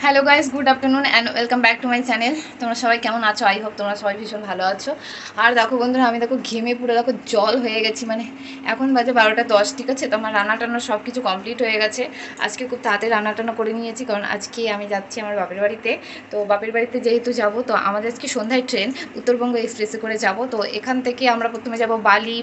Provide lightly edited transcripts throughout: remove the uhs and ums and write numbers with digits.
Hello guys, good afternoon and welcome back to my channel. তোমরা সবাই কেমন আছো? আই হোপ তোমরা সবাই ভীষণ ভালো আছো। আর দেখো বন্ধুরা, আমি দেখো ঘেমে পুরো দেখো জল হয়ে গেছি। মানে এখন বাজে 12টা 10, ঠিক আছে? তো আমার রান্না টান্না সব কিছু কমপ্লিট হয়ে গেছে। আজকে খুব তাড়াতাড়ি রান্না টান্না করে নিয়েছি, কারণ আজকে আমি যাচ্ছি আমার বাপের বাড়িতে। তো বাপের বাড়িতে যেহেতু যাব, তো আমাদের আজকে সন্ধ্যায় ট্রেন উত্তরবঙ্গ এক্সপ্রেসে করে যাব। তো এখান থেকে আমরা প্রথমে যাব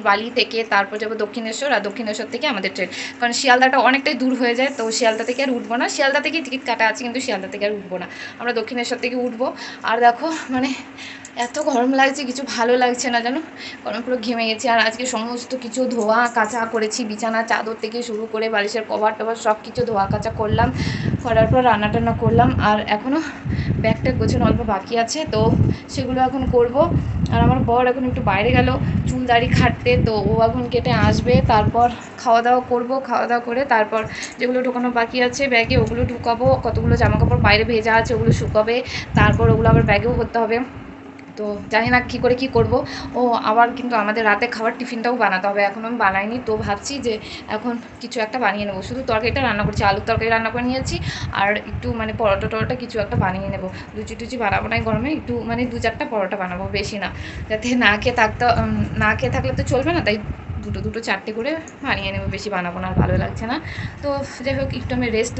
বালি থেকে তারপর যাব দক্ষিণেশ্বর, আর দক্ষিণেশ্বর থেকে আমাদের ট্রেন। কারণ শিয়ালদাটা অনেকটাই দূর হয়ে যায়, তো শিয়ালদা থেকে আর উঠবো না। শিয়ালদা থেকেই টিকিট কাটা আছে, কিন্তু শিয়ালদা থেকে আর উঠবো না, আমরা দক্ষিণেশ্বর থেকে উঠবো। আর দেখো মানে এত গরম লাগছে, কিছু ভালো লাগছে না জানো, কারণ পুরো ঘেমে গেছি। আর আজকে সমস্ত কিছু ধোয়া কাচা করেছি, বিছানা চাদর থেকে শুরু করে বালিশের কভার টভার সব কিছু ধোয়া কাচা করলাম। করার পর রান্না টান্না করলাম, আর এখনও ব্যাগটা গোছানো অল্প বাকি আছে, তো সেগুলো এখন করব। আর আমার বর এখন একটু বাইরে গেল চুল দাড়ি খাটতে, তো ও এখন কেটে আসবে, তারপর খাওয়া দাওয়া করবো। খাওয়া দাওয়া করে তারপর যেগুলো ঢোকানো বাকি আছে ব্যাগে ওগুলো ঢুকাবো। কতগুলো জামাকাপড় বাইরে ভেজা আছে, ওগুলো শুকাবে, তারপর ওগুলো আবার ব্যাগেও করতে হবে। তো জানি না কী করে কী করব। ও আবার কিন্তু আমাদের রাতে খাবার টিফিনটাও বানাতে হবে, এখন আমি বানাইনি। তো ভাবছি যে এখন কিছু একটা বানিয়ে নেবো। শুধু তরকারিটা রান্না করছি, আলুর তরকারি রান্না করে নিয়েছি, আর একটু মানে পরোটা টরোটা কিছু একটা বানিয়ে নেবো। লুচি টুচি বানাবো না গরমে, একটু মানে 2-4টা পরোটা বানাবো, বেশি না, যাতে না খেয়ে থাকলে তো চলবে না, তাই দুটো 4টে করে বানিয়ে নেবো, বেশি বানাবো না, আর ভালো লাগছে না। তো যাই হোক, একটু আমি রেস্ট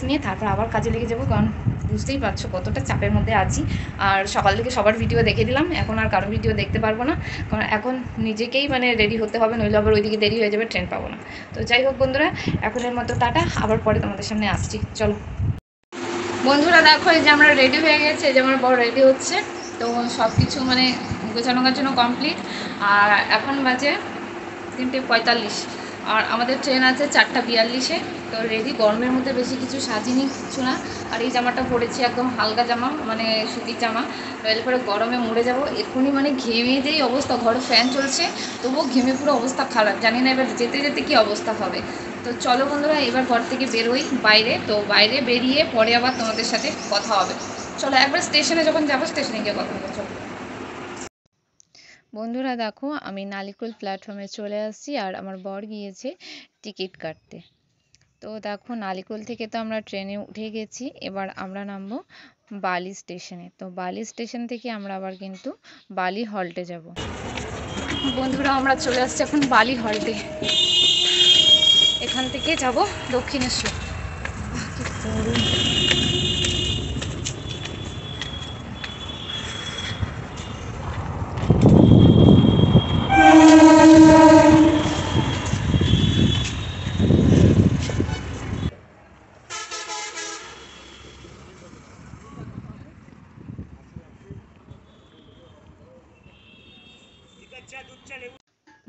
নিয়ে তারপর আবার কাজে লেগে যাবো, কারণ বুঝতেই পারছো কতটা চাপের মধ্যে আছি। আর সকাল থেকে সবার ভিডিও দেখে দিলাম, এখন আর কারো ভিডিও দেখতে পারবো না, কারণ এখন নিজেকেই মানে রেডি হতে হবে, নইলে আবার ওইদিকে দেরি হয়ে যাবে, ট্রেন পাবো না। তো যাই হোক বন্ধুরা, এখনের মতো টাটা, আবার পরে তোমাদের সামনে আসছি, চলো। বন্ধুরা দেখো, এই যে আমরা রেডি হয়ে গেছে, এই যে আমার বড় রেডি হচ্ছে। তো সব কিছু মানে গোছানো কমপ্লিট। আর এখন বাজে 3:45, আর আমাদের ট্রেন আছে 4:42-এ। তো রেডি, গরমের মধ্যে বেশি কিছু সাজিনি, কিছু না। আর এই জামাটা পরেছি একদম হালকা জামা, মানে সুতির জামা, নইলে পরে গরমে মরে যাবো এক্ষুনি। মানে ঘেমে যেই অবস্থা, ঘরে ফ্যান চলছে তবুও ঘেমে পুরো অবস্থা খারাপ, জানি না এবার যেতে যেতে কী অবস্থা হবে। তো চলো বন্ধুরা, এবার ঘর থেকে বেরোই বাইরে। তো বাইরে বেরিয়ে পরে আবার তোমাদের সাথে কথা হবে। চলো একবার স্টেশনে যখন যাবো, স্টেশনে গিয়ে কথা হবে, চলো। বন্ধুরা দেখো, আমি নালিকুল প্ল্যাটফর্মে চলে আসছি, আর আমার বর গিয়েছে টিকিট কাটতে। তো দেখো, নালিকুল থেকে তো আমরা ট্রেনে উঠে গেছি, এবার আমরা নামবো বালি স্টেশনে। তো বালি স্টেশন থেকে আমরা আবার কিন্তু বালি হল্টে যাব। বন্ধুরা আমরা চলে আসছি এখন বালি হল্টে, এখান থেকে যাব দক্ষিণেশ্বর।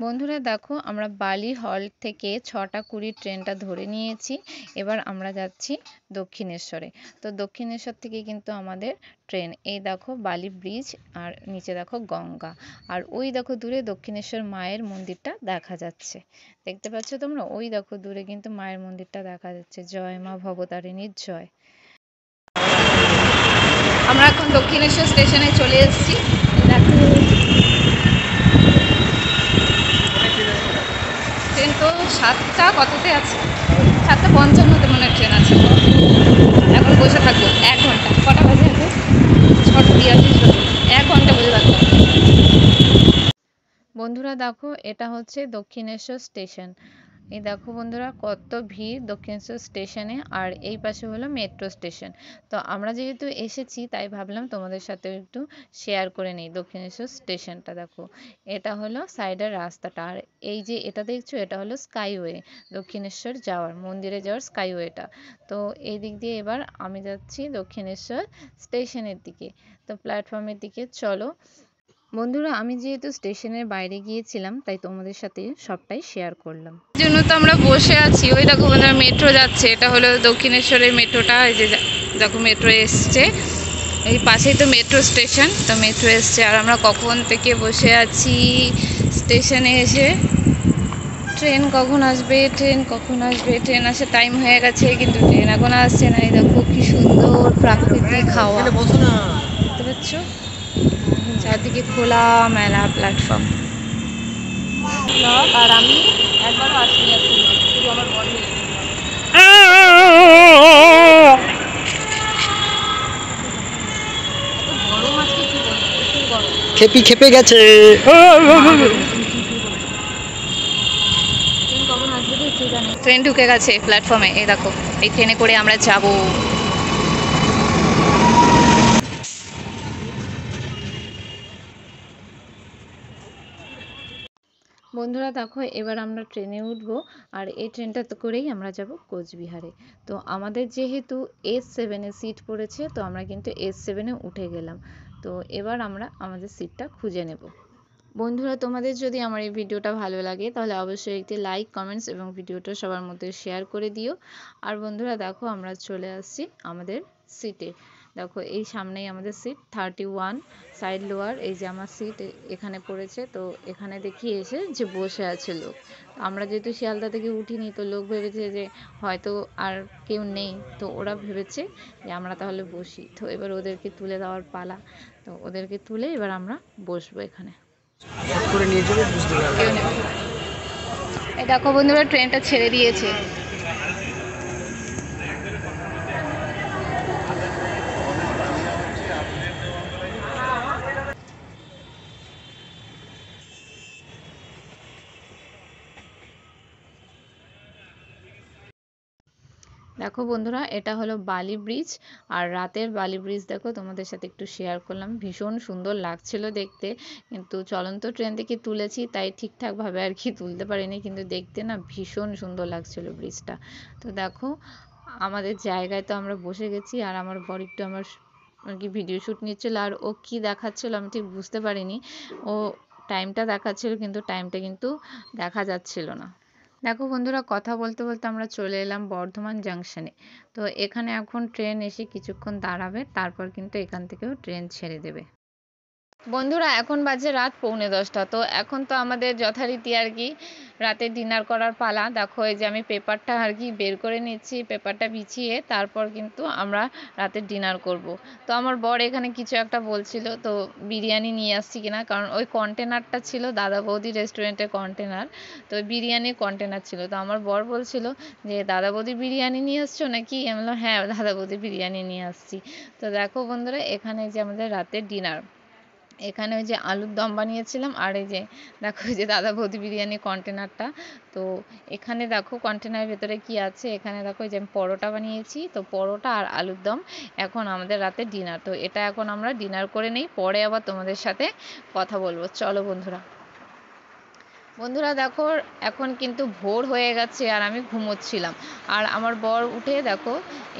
বন্ধুরা দেখো, আমরা বালি হল্ট থেকে 6:20 ট্রেনটা ধরে নিয়েছি। এবার আমরা যাচ্ছি দক্ষিণেশ্বরে। তো দক্ষিণেশ্বর থেকে কিন্তু আমাদের ট্রেন। এই দেখো বালি ব্রিজ, আর নিচে দেখো গঙ্গা, আর ওই দেখো দূরে দক্ষিণেশ্বর মায়ের মন্দিরটা দেখা যাচ্ছে, দেখতে পাচ্ছ তোমরা? ওই দেখো দূরে কিন্তু মায়ের মন্দিরটা দেখা যাচ্ছে। জয় মা ভবতারিণীর জয়। আমরা এখন দক্ষিণেশ্বর স্টেশনে চলে এসেছি। দেখো ট্রেন তো 7টা কততে আছে, 7:55-তে মনে হয় ট্রেন আছে। এখন বসে থাকবো 1 ঘন্টা। কটা বাজে এখন? 6:83। 1 ঘন্টা বসে থাকবো। বন্ধুরা দেখো, এটা হচ্ছে দক্ষিণেশ্বর স্টেশন। এই দেখো বন্ধুরা, কত ভিড় দক্ষিণেশ্বর স্টেশনে। আর এই পাশে হলো মেট্রো স্টেশন। তো আমরা যেহেতু এসেছি, তাই ভাবলাম তোমাদের সাথে একটু শেয়ার করে নিই দক্ষিণেশ্বর স্টেশনটা। দেখো, এটা হলো সাইডের রাস্তাটা, আর এই যে এটা দেখছো, এটা হলো স্কাইওয়ে, দক্ষিণেশ্বর যাওয়ার, মন্দিরে যাওয়ার স্কাইওয়েটা। তো এই দিক দিয়ে এবার আমি যাচ্ছি দক্ষিণেশ্বর স্টেশনের দিকে, তো প্ল্যাটফর্মের দিকে। চলো বন্ধুরা, আমি যেহেতু স্টেশনের বাইরে গিয়েছিলাম, তাই তোমাদের সাথে সবটাই শেয়ার করলাম। এই জন্য তো আমরা বসে আছি। ওই দেখো বন্ধুরা, মেট্রো যাচ্ছে, এটা হলো দক্ষিণেশ্বরের মেট্রোটা। এই যে দেখো মেট্রো এসছে, এই পাশেই তো মেট্রো স্টেশন। তো মেট্রো এসছে, আর আমরা কখন থেকে বসে আছি স্টেশনে এসে। ট্রেন কখন আসবে, ট্রেন আসার টাইম হয়ে গেছে, কিন্তু ট্রেন এখন আসছে না। এই দেখো কি সুন্দর প্রাকৃতিক হাওয়া, দেখতে পাচ্ছ? চারদিকে খোলা মেলা প্ল্যাটফর্ম। আর আমি একবারও আসিনি, শুধু আমার বড় খেপি খেপে গেছে। ট্রেন ঢুকে গেছে প্ল্যাটফর্মে, এই দেখো এই ট্রেনে করে আমরা যাব। বন্ধুরা দেখো এবার আমরা ট্রেনে উঠবো, আর এই ট্রেনটাতে করেই আমরা যাব কোচবিহারে। তো আমাদের যেহেতু S7-এ সিট পড়েছে, তো আমরা কিন্তু S7-এ উঠে গেলাম। তো এবার আমরা আমাদের সিটটা খুঁজে নেব। বন্ধুরা তোমাদের যদি আমার এই ভিডিওটা ভালো লাগে তাহলে অবশ্যই একটি লাইক, কমেন্টস এবং ভিডিওটা সবার মধ্যে শেয়ার করে দিও। আর বন্ধুরা দেখো আমরা চলে আসছি আমাদের সিটে। দেখো এই সামনেই আমাদের সিট 31 সাইড লোয়ার, এই যে আমার সিট এখানে পড়েছে। তো এখানে দেখি এসে যে বসে আছে লোক। আমরা যেহেতু শিয়ালদা থেকে উঠিনি, তো লোক ভেবেছে যে হয়তো আর কেউ নেই, তো ওরা ভেবেছে যে আমরা তাহলে বসি। তো এবার ওদেরকে তুলে দেওয়ার পালা। তো ওদেরকে তুলে এবার আমরা বসবো এখানে। এই দেখো বন্ধুরা ট্রেনটা ছেড়ে দিয়েছে। দেখো বন্ধুরা এটা হলো বালি ব্রিজ, আর রাতের বালি ব্রিজ দেখো তোমাদের সাথে একটু শেয়ার করলাম। ভীষণ সুন্দর লাগছিল দেখতে, কিন্তু চলন্ত ট্রেন থেকে তুলেছি তাই ঠিকঠাকভাবে আর কি তুলতে পারিনি, কিন্তু দেখতে না ভীষণ সুন্দর লাগছিল ব্রিজটা। তো দেখো আমাদের জায়গায় তো আমরা বসে গেছি, আর আমার বর একটু আমার আর কি ভিডিও শ্যুট নিচ্ছিল, আর ও কি দেখাচ্ছিল আমি ঠিক বুঝতে পারিনি। ও টাইমটা দেখাচ্ছিল কিন্তু টাইমটা কিন্তু দেখা যাচ্ছিল না। দেখো বন্ধুরা কথা বলতে বলতে আমরা চলে এলাম বর্ধমান জাংশনে। তো এখানে এখন ট্রেন এসে কিছুক্ষণ দাঁড়াবে, তারপর কিন্তু এখান থেকেও ট্রেন ছেড়ে দেবে। বন্ধুরা এখন বাজে রাত 9:45। তো এখন তো আমাদের যথারীতি আর কি রাতে ডিনার করার পালা। দেখো এই যে আমি পেপারটা আর কি বের করে নিচ্ছি, পেপারটা বিছিয়ে তারপর কিন্তু আমরা রাতে ডিনার করব। তো আমার বর এখানে কিছু একটা বলছিল, তো বিরিয়ানি নিয়ে আসছি কিনা, কারণ ওই কন্টেনারটা ছিল দাদা বৌদি রেস্টুরেন্টের কন্টেনার। তো বিরিয়ানির কন্টেনার ছিল, তো আমার বর বলছিল যে দাদা বৌদি বিরিয়ানি নিয়ে আসছো নাকি। আমি বললাম হ্যাঁ দাদা বৌদি বিরিয়ানি নিয়ে আসছি। তো দেখো বন্ধুরা এখানে যে আমাদের রাতের ডিনার, এখানে ওই যে আলুর দম বানিয়েছিলাম, আর এই যে দেখো এই যে দাদা বৌদি বিরিয়ানি কন্টেনারটা। তো এখানে দেখো কন্টেনারের ভেতরে কি আছে, এখানে দেখো এই যে আমি পরোটা বানিয়েছি, তো পরোটা আর আলুর দম এখন আমাদের রাতে ডিনার। তো এটা এখন আমরা ডিনার করে নেই, পরে আবার তোমাদের সাথে কথা বলবো। চলো বন্ধুরা। বন্ধুরা দেখো এখন কিন্তু ভোর হয়ে গেছে আর আমি ঘুমোচ্ছিলাম, আর আমার বর উঠে দেখো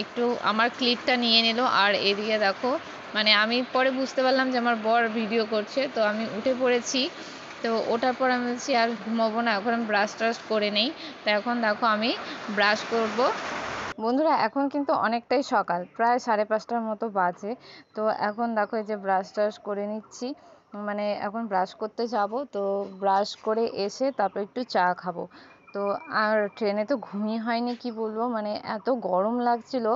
একটু আমার ক্লিপটা নিয়ে নিল। আর এদিকে দেখো মানে আমি পরে বুঝতে পারলাম যে আমার বর ভিডিও করছে, তো আমি উঠে পড়েছি। তো ওঠার পর আমি বলছি আর ঘুমাবো না, এখন আমি ব্রাশ ট্রাশ করে নেই। তো এখন দেখো আমি ব্রাশ করব। বন্ধুরা এখন কিন্তু অনেকটাই সকাল, প্রায় 5:30টার মতো বাজে। তো এখন দেখো এই যে ব্রাশ ট্রাশ করে নিচ্ছি, মানে এখন ব্রাশ করতে যাব। তো ব্রাশ করে এসে তারপর একটু চা খাবো। তো আর ট্রেনে তো ঘুমই হয়নি, কি বলবো, মানে এত গরম লাগছিল।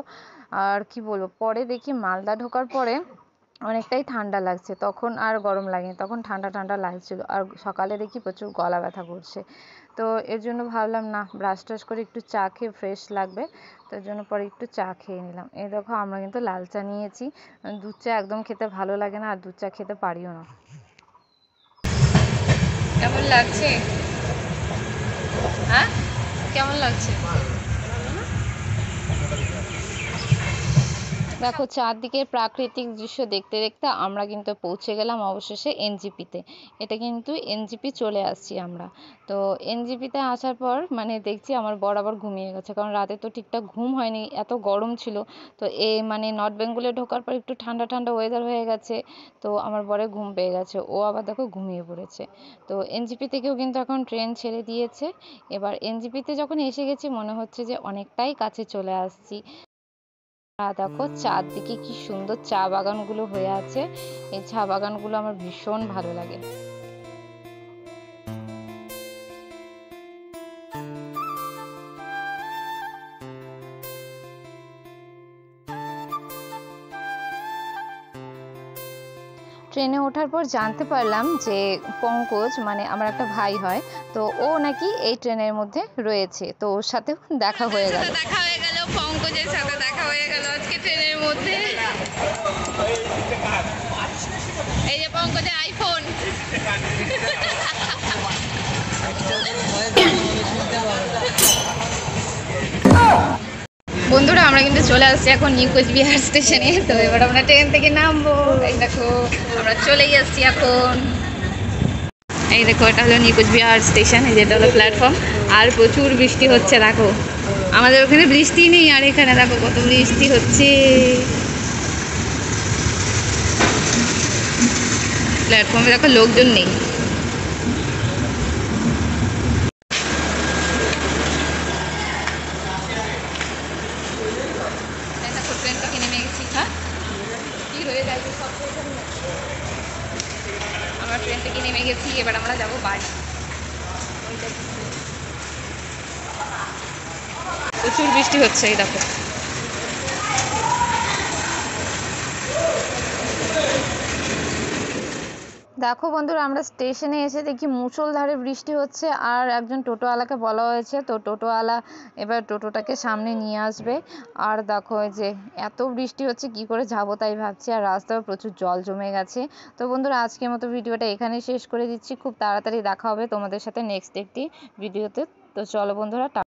আর কি বলবো, পরে দেখি মালদা ঢোকার পরে অনেকটাই ঠান্ডা লাগছে, তখন আর গরম লাগেনি, তখন ঠান্ডা ঠান্ডা লাগছিল। আর সকালে দেখি প্রচুর গলা ব্যথা করছে। তো এর জন্য ভাবলাম না ব্রাশ ট্রাশ করে একটু চা খেয়ে ফ্রেশ লাগবে, তার জন্য পরে একটু চা খেয়ে নিলাম। এই দেখো আমরা কিন্তু লাল চা নিয়েছি, দুধ চা একদম খেতে ভালো লাগে না, আর দুধ চা খেতে পারিও না। কেমন লাগছে? হ্যাঁ কেমন লাগছে? দেখো চারদিকের প্রাকৃতিক দৃশ্য দেখতে দেখতে আমরা কিন্তু পৌঁছে গেলাম অবশেষে এনজিপিতে। এটা কিন্তু এনজিপি চলে আসছি আমরা। তো এনজিপিতে আসার পর মানে দেখছি আমার বর আবার ঘুমিয়ে গেছে, কারণ রাতে তো ঠিকঠাক ঘুম হয়নি, এত গরম ছিল। তো মানে নর্থ বেঙ্গলে ঢোকার পর একটু ঠান্ডা ঠান্ডা ওয়েদার হয়ে গেছে, তো আমার বরের ঘুম পেয়ে গেছে, ও আবার দেখো ঘুমিয়ে পড়েছে। তো এনজিপি থেকেও কিন্তু এখন ট্রেন ছেড়ে দিয়েছে। এবার এনজিপিতে যখন এসে গেছি মনে হচ্ছে যে অনেকটাই কাছে চলে আসছি। দেখো চারদিকে কি সুন্দর চা বাগানগুলো হয়ে আছে, এই চা বাগানগুলো আমার ভীষণ ভালো লাগে। ট্রেনে ওঠার পর জানতে পারলাম যে পঙ্কজ মানে আমার একটা ভাই হয়, তো ও নাকি এই ট্রেনের মধ্যে রয়েছে, তো ওর সাথেও দেখা হয়ে গেল। পঙ্কজের সাথে দেখা হয়ে গেল আজকে ট্রেনের মধ্যে। পঙ্কজের আইফোন। বন্ধুরা আমরা কিন্তু চলে আসছি এখন নিউ কোচবিহার স্টেশনে। তো এবার আমরা ট্রেন থেকে নামবো। এই দেখো আমরা চলেই আসছি এখন। এই দেখো এটা হলো নিউ কোচবিহার স্টেশন, এই যেটা হলো প্ল্যাটফর্ম। আর প্রচুর বৃষ্টি হচ্ছে দেখো, আমাদের ওখানে বৃষ্টি নেই আর এখানে দেখো কত বৃষ্টি হচ্ছে। প্ল্যাটফর্মে দেখো লোকজন নেই। দেখো ট্রেন থেকে নেমে গেছি। হ্যাঁ কি হয়ে যায় সব, আমরা ট্রেন থেকে নেমে গেছি, এবার আমরা যাবো বাড়ি। প্রচুর বৃষ্টি হচ্ছে এই দেখো। দেখো বন্ধুরা আমরা স্টেশনে এসে দেখি মুষলধারে বৃষ্টি হচ্ছে, আর একজন টোটোওয়ালাকে বলা হয়েছে, তো টোটোওয়ালা এবার টোটোটাকে সামনে নিয়ে আসবে। আর দেখো এই যে এত বৃষ্টি হচ্ছে কি করে যাবো তাই ভাবছি, আর রাস্তায় প্রচুর জল জমে গেছে। তো বন্ধুরা আজকের মতো ভিডিওটা এখানেই শেষ করে দিচ্ছি, খুব তাড়াতাড়ি দেখা হবে তোমাদের সাথে নেক্সট একটি ভিডিওতে। তো চলো বন্ধুরা।